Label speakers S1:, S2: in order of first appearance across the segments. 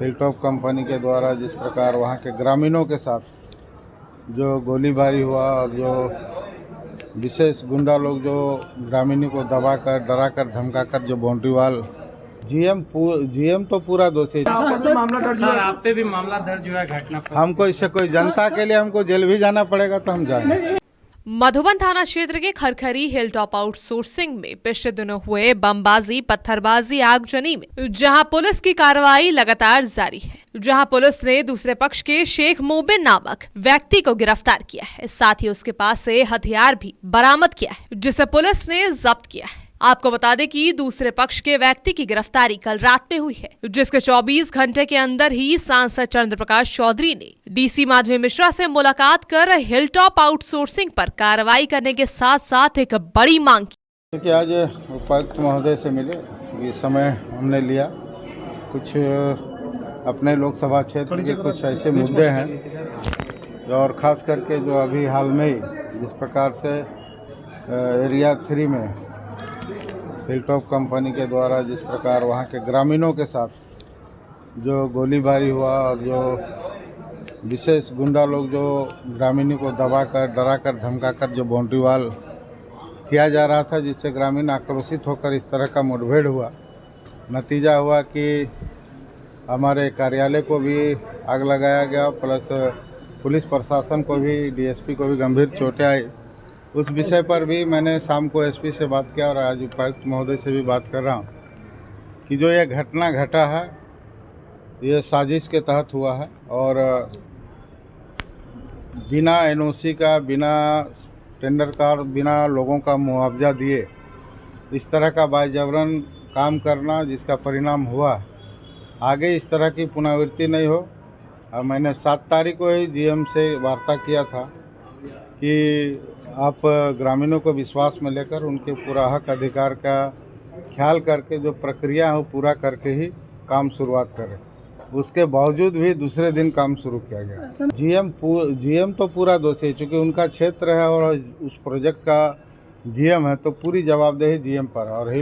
S1: Hilltop company के द्वारा जिस प्रकार वहाँ के ग्रामीणों के साथ जो गोलीबारी हुआ और जो विशेष गुंडा लोग जो ग्रामीणों को दबाकर डराकर धमकाकर जो बाउंड्री वाल जीएम तो पूरा दोषी है।
S2: सर आप पे भी मामला दर्ज हुआ है घटना पर।
S1: हमको इससे कोई जनता के लिए हमको जेल भी जाना पड़ेगा तो हम जाएंगे।
S3: मधुबन थाना क्षेत्र के खरखरी हिलटॉप आउटसोर्सिंग में पिछले दिनों हुए बमबाजी पत्थरबाजी आगजनी में जहां पुलिस की कार्रवाई लगातार जारी है, जहां पुलिस ने दूसरे पक्ष के शेख मोबिन नामक व्यक्ति को गिरफ्तार किया है, साथ ही उसके पास से हथियार भी बरामद किया है जिसे पुलिस ने जब्त किया है। आपको बता दें कि दूसरे पक्ष के व्यक्ति की गिरफ्तारी कल रात में हुई है, जिसके 24 घंटे के अंदर ही सांसद चंद्र प्रकाश चौधरी ने डीसी माधवी मिश्रा से मुलाकात कर हिलटॉप आउटसोर्सिंग पर कार्रवाई करने के साथ साथ एक बड़ी मांग की।
S1: क्योंकि आज उपायुक्त महोदय से मिले, ये समय हमने लिया, कुछ अपने लोकसभा क्षेत्र के कुछ ऐसे मुद्दे हैं और ख़ास करके जो अभी हाल में ही जिस प्रकार से एरिया 3 में हिलटॉप कंपनी के द्वारा जिस प्रकार वहाँ के ग्रामीणों के साथ जो गोलीबारी हुआ और जो विशेष गुंडा लोग जो ग्रामीणों को दबाकर डराकर धमकाकर जो बाउंड्री वाल किया जा रहा था, जिससे ग्रामीण आक्रोशित होकर इस तरह का मुठभेड़ हुआ। नतीजा हुआ कि हमारे कार्यालय को भी आग लगाया गया, प्लस पुलिस प्रशासन को भी, डीएसपी को भी गंभीर चोटें आई। उस विषय पर भी मैंने शाम को एसपी से बात किया और आज उपायुक्त महोदय से भी बात कर रहा हूँ कि जो ये घटना घटा है ये साजिश के तहत हुआ है और बिना एनओसी का, बिना टेंडर का, बिना लोगों का मुआवजा दिए इस तरह का बायजबरन काम करना, जिसका परिणाम हुआ आगे इस तरह की पुनरावृत्ति नहीं हो। और मैंने 7 तारीख को ही जीएम से वार्ता किया था कि आप ग्रामीणों को विश्वास में लेकर उनके पूरा हक अधिकार का ख्याल करके जो प्रक्रिया है वो पूरा करके ही काम शुरुआत करें। उसके बावजूद भी दूसरे दिन काम शुरू किया गया। जीएम तो पूरा दोषी है, चूँकि उनका क्षेत्र है और उस प्रोजेक्ट का जीएम है तो पूरी जवाबदेही जीएम पर है। और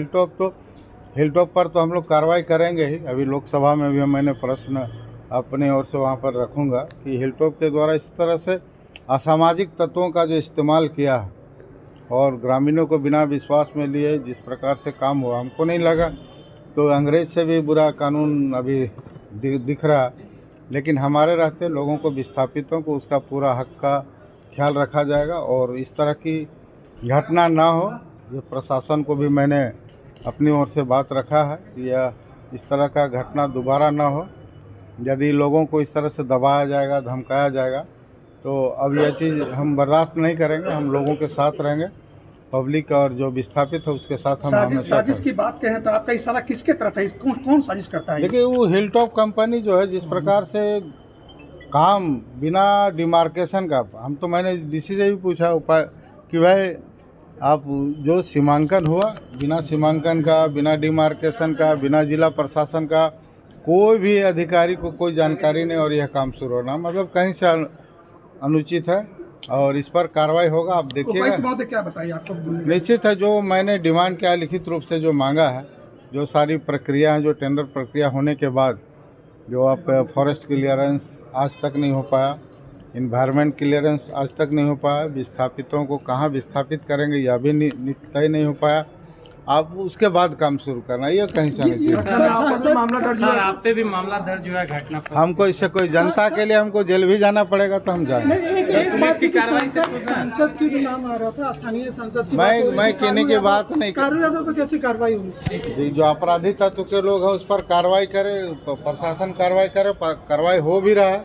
S1: हिलटॉप पर तो हम लोग कार्रवाई करेंगे ही। अभी लोकसभा में भी मैंने प्रश्न अपने ओर से वहाँ पर रखूँगा कि हिलटॉप के द्वारा इस तरह से असामाजिक तत्वों का जो इस्तेमाल किया है और ग्रामीणों को बिना विश्वास में लिए जिस प्रकार से काम हुआ, हमको नहीं लगा तो अंग्रेज से भी बुरा कानून अभी दिख रहा। लेकिन हमारे रहते लोगों को, विस्थापितों को उसका पूरा हक का ख्याल रखा जाएगा और इस तरह की घटना ना हो, ये प्रशासन को भी मैंने अपनी ओर से बात रखा है कि यह इस तरह का घटना दोबारा ना हो। यदि लोगों को इस तरह से दबाया जाएगा, धमकाया जाएगा तो अब यह चीज़ हम बर्दाश्त नहीं करेंगे। हम लोगों के साथ रहेंगे, पब्लिक और जो विस्थापित है उसके साथ हम हमेशा।
S4: साजिश की बात कहें तो आपका इशारा किसके तरफ है? कौन साजिश करता है?
S1: देखिए, वो हिलटॉप कंपनी जो है जिस प्रकार से काम बिना डिमार्केशन का, मैंने डीसी से भी पूछा उपाय कि भाई आप जो सीमांकन हुआ बिना सीमांकन का, बिना डिमार्केशन का, बिना जिला प्रशासन का कोई भी अधिकारी को कोई जानकारी नहीं और यह काम शुरू होना मतलब कहीं से अनुचित है और इस पर कार्रवाई होगा। आप देखिएगा।
S4: क्या बताइए आपको?
S1: निश्चित है, जो मैंने डिमांड किया लिखित रूप से जो मांगा है, जो सारी प्रक्रिया है, जो टेंडर प्रक्रिया होने के बाद जो आप फॉरेस्ट क्लियरेंस आज तक नहीं हो पाया, इन्वायरमेंट क्लियरेंस आज तक नहीं हो पाया, विस्थापितों को कहाँ विस्थापित करेंगे यह भी तय नहीं हो पाया। आप उसके बाद काम शुरू करना, ये कहीं से नहीं।
S2: सर आप पे भी मामला दर्ज हुआ है घटना पर।
S1: हमको इससे कोई जनता के लिए हमको जेल भी जाना पड़ेगा तो हम जाएंगे।
S2: पुलिस की कार्रवाई से
S4: सांसद की भी नाम आ रहा था, स्थानीय सांसद की।
S1: मैं कहने की बात नहीं,
S4: कार्रवाई पर कैसी कार्रवाई होगी?
S1: जो अपराधी तत्व के लोग हैं उस पर कार्रवाई करे, प्रशासन कार्रवाई करे, कार्रवाई हो भी रहा है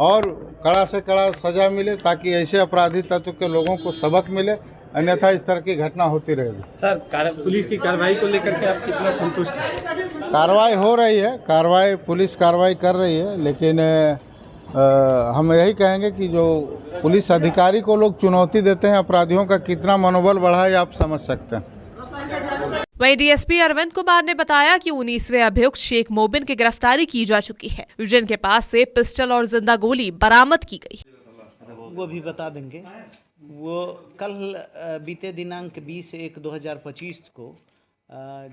S1: और कड़ा से कड़ा सजा मिले ताकि ऐसे अपराधी तत्व के लोगों को सबक मिले, अन्यथा इस तरह की घटना होती रहेगी। सर,
S2: पुलिस की कार्रवाई को लेकर के आप कितना संतुष्ट हैं?
S1: कार्रवाई हो रही है, पुलिस कार्रवाई कर रही है, लेकिन हम यही कहेंगे कि जो पुलिस अधिकारी को लोग चुनौती देते हैं, अपराधियों का कितना मनोबल बढ़ा है आप समझ सकते हैं।
S3: वहीं डीएसपी अरविंद कुमार ने बताया कि 19वें अभियुक्त शेख मोबिन की गिरफ्तारी की जा चुकी है, जिनके पास से पिस्टल और जिंदा गोली बरामद की गई।
S5: वो भी बता देंगे। वो कल बीते दिनांक 20/1/2025 को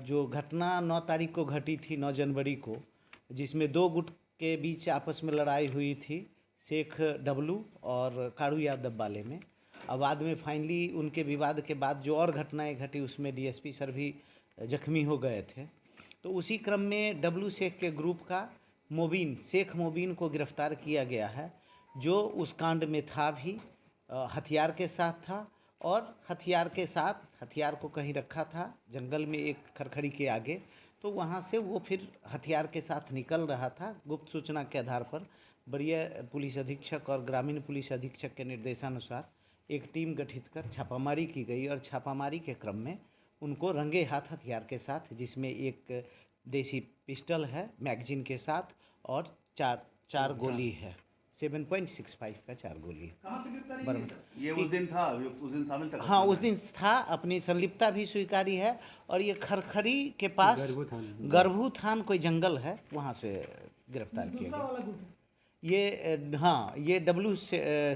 S5: जो घटना 9 तारीख को घटी थी, 9 जनवरी को, जिसमें दो गुट के बीच आपस में लड़ाई हुई थी, शेख डब्लू और काड़ू यादव वाले में। अब बाद में फाइनली उनके विवाद के बाद जो और घटनाएं घटी उसमें डीएसपी सर भी जख्मी हो गए थे। तो उसी क्रम में डब्लू शेख के ग्रुप का शेख मोबिन को गिरफ्तार किया गया है, जो उस कांड में था भी, हथियार के साथ था और हथियार को कहीं रखा था जंगल में एक खरखड़ी के आगे। तो वहाँ से वो फिर हथियार के साथ निकल रहा था। गुप्त सूचना के आधार पर वरीय पुलिस अधीक्षक और ग्रामीण पुलिस अधीक्षक के निर्देशानुसार एक टीम गठित कर छापामारी की गई और छापामारी के क्रम में उनको रंगे हाथ हथियार के साथ, जिसमें एक देसी पिस्टल है मैगजीन के साथ और चार गोली है, 7.65 का 4 गोली।
S4: कहाँ से गिरफ्तारी हुई है सर?
S6: ये उस दिन था, उस दिन शामिल था?
S5: हाँ, उस दिन था, अपनी संलिप्तता भी स्वीकारी है। और ये खरखरी के पास गर्भू थान कोई जंगल है, वहाँ से गिरफ्तार किया गया। ये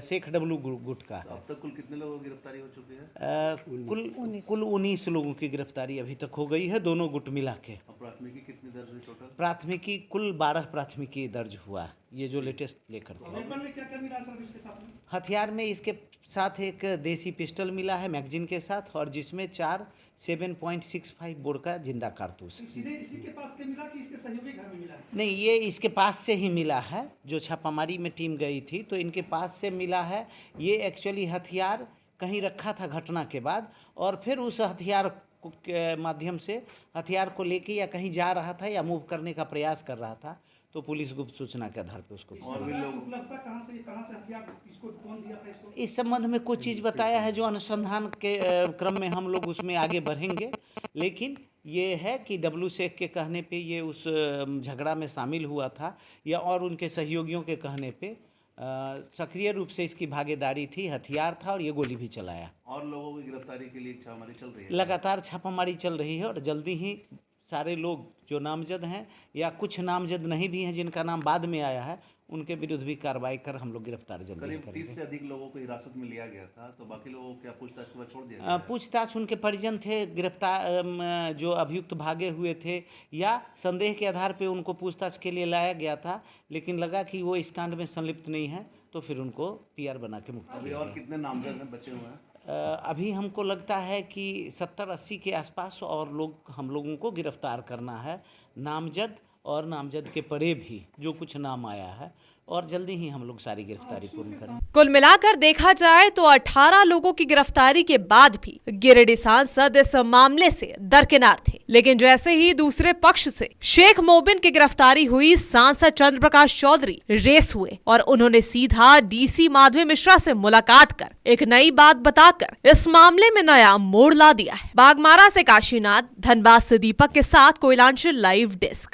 S5: शेख डब्लू गुट का है।
S6: अब तक कुल कितने लोगों की गिरफ्तारी हो चुकी है?
S5: कुल 19 लोगों की गिरफ्तारी अभी तक हो गई है, दोनों गुट मिला के।
S6: और प्राथमिकी कितनी दर्ज हुई टोटल?
S5: प्राथमिकी कुल 12 प्राथमिकी दर्ज हुआ, ये जो लेटेस्ट लेकर के।
S4: वेपन में क्या क्या मिला सर इसके साथ में?
S5: हथियार में इसके साथ एक देसी पिस्टल मिला है मैगजीन के साथ, और जिसमें 4 7.65 बोर का जिंदा कारतूस।
S4: सीधे इसी के पास के मिला कि इसके सहयोगी घर में मिला है?
S5: नहीं, ये इसके पास से ही मिला है। जो छापामारी में टीम गई थी तो इनके पास से मिला है। ये एक्चुअली हथियार कहीं रखा था घटना के बाद, और फिर उस हथियार के माध्यम से हथियार को लेके या कहीं जा रहा था या मूव करने का प्रयास कर रहा था, तो पुलिस गुप्त सूचना के आधार पर उसको
S6: और भी लोग
S4: उपलब्धता कहाँ से हथियार इसको कौन दिया था इसको?
S5: इस संबंध में कुछ चीज़ बताया है जो अनुसंधान के क्रम में हम लोग उसमें आगे बढ़ेंगे। लेकिन ये है कि डब्लू शेख के कहने पे ये उस झगड़ा में शामिल हुआ था, या और उनके सहयोगियों के कहने पे सक्रिय रूप से इसकी भागीदारी थी, हथियार था और ये गोली भी चलाया।
S6: और लोगों की गिरफ्तारी के लिए छापामारी चल रही है?
S5: लगातार छापामारी चल रही है और जल्दी ही सारे लोग जो नामजद हैं या कुछ नामजद नहीं भी हैं जिनका नाम बाद में आया है, उनके विरुद्ध भी कार्रवाई कर हम लोग गिरफ्तार जल्दी
S6: करीब
S5: करेंगे।
S6: 30 से अधिक लोगों को हिरासत में लिया गया था, तो बाकी लोगों को क्या पूछताछ के बाद छोड़ दिया गया?
S5: पूछताछ उनके परिजन थे, गिरफ्तार जो अभियुक्त भागे हुए थे, या संदेह के आधार पे उनको पूछताछ के लिए लाया गया था, लेकिन लगा कि वो इस कांड में संलिप्त नहीं है, तो फिर उनको पीआर बना के मुक्त
S6: अभी
S5: किया
S6: और
S5: गया।
S6: कितने नामजद हैं बचे हुए हैं?
S5: अभी हमको लगता है कि 70-80 के आसपास और लोग हम लोगों को गिरफ्तार करना है, नामजद और नामजद के परे भी जो कुछ नाम आया है, और जल्दी ही हम लोग सारी गिरफ्तारी पूर्ण करेंगे।
S3: कुल मिलाकर देखा जाए तो 18 लोगों की गिरफ्तारी के बाद भी गिरिडीह सांसद इस मामले से दरकिनार थे, लेकिन जैसे ही दूसरे पक्ष से शेख मोबिन की गिरफ्तारी हुई, सांसद चंद्र प्रकाश चौधरी रेस हुए और उन्होंने सीधा डीसी माधवी मिश्रा से मुलाकात कर एक नई बात बताकर इस मामले में नया मोड़ ला दिया है। बागमारा से काशीनाथ, धनबाद से दीपक के साथ कोयलांचल लाइव डेस्क।